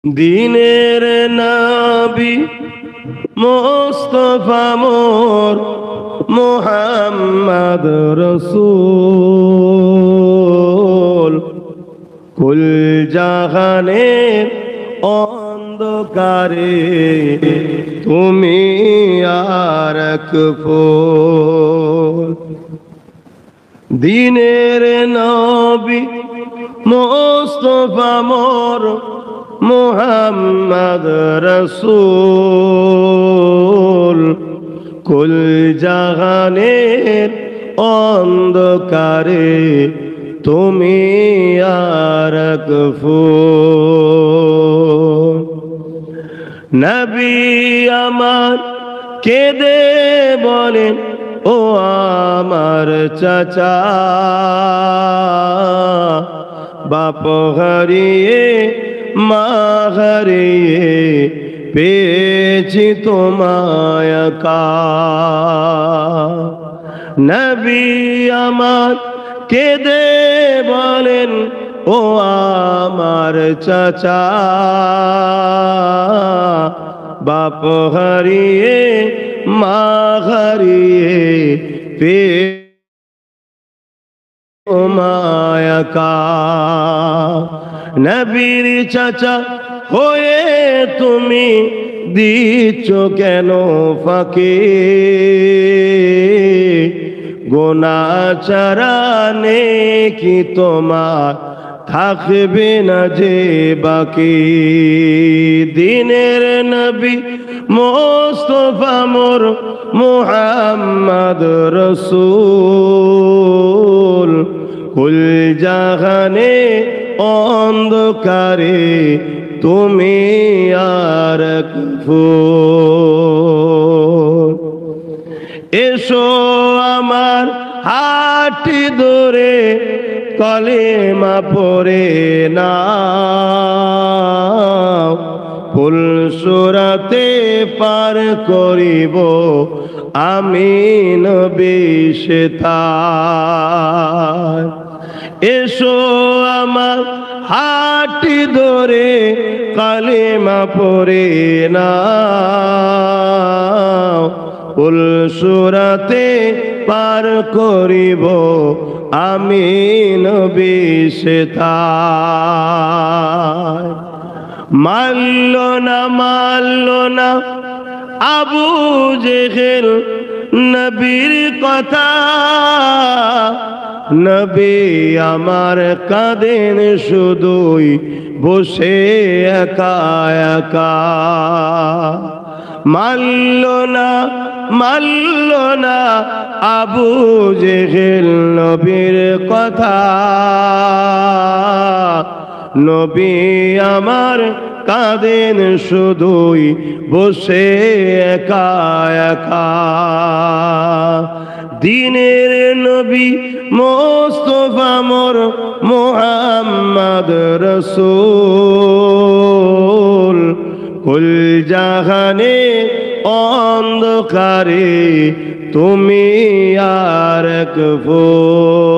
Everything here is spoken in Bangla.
দিনের নবী মুস্তাফা মোর মুহাম্মদ রসূল কুল জাহানের অন্ধকারে তুমি আর এক ফুল। দিনের নবী মুস্তাফা মোর মুহাম্মদ রসূল কুল জাহানের অন্ধকারে তুমি আর এক ফুল। নবী আমার কেঁদে বলেন ও আমার চাচা, বাপ হারিয়ে মা হারিয়ে পেয়েছি তোমায় একা। নবী আমার কেঁদে বলেন ও আমার চাচা, বাপ হারিয়ে মা হারিয়ে পেয়ে তোমায় একা। নবীর চাচা হয়ে তুমি দিচ্ছ কেন ফাঁকে, গোনা ছাড়া নেকি তোমার থাকবে না যে বাকি। দিনের নবী মুস্তাফা মোর মুহাম্মদ রসূল কুল জাহানে অন্ধকারে তুমি আর এক ফুল। এসো আমার হাতটি ধরে কলেমা পড়ে নাও, ফুল সূরাতে পার করিব আমি নবী সেতার। এসো আমার হাতটি ধরে কলেমা পড়ে নাও, ফুল সূরাতে পার করিব আমি নবী সেতার। মানল না আবু জেহেল নবীর কথা, নবী আমার কাঁদেন শুধুই বসে একা একা। মানল না আবু জেহেল নবীর কথা, নবী আমার কাঁদেন শুধুই বসে একা একা। দিনের নবী মুস্তাফা মোর মুহাম্মদ রসূল কুল জাহানে অন্ধকারে তুমি আর এক ফুল। দিনের নবী মুস্তাফা মোর মুহাম্মদ রসূল কুল জাহানে অন্ধকারে তুমি আর এক ফুল।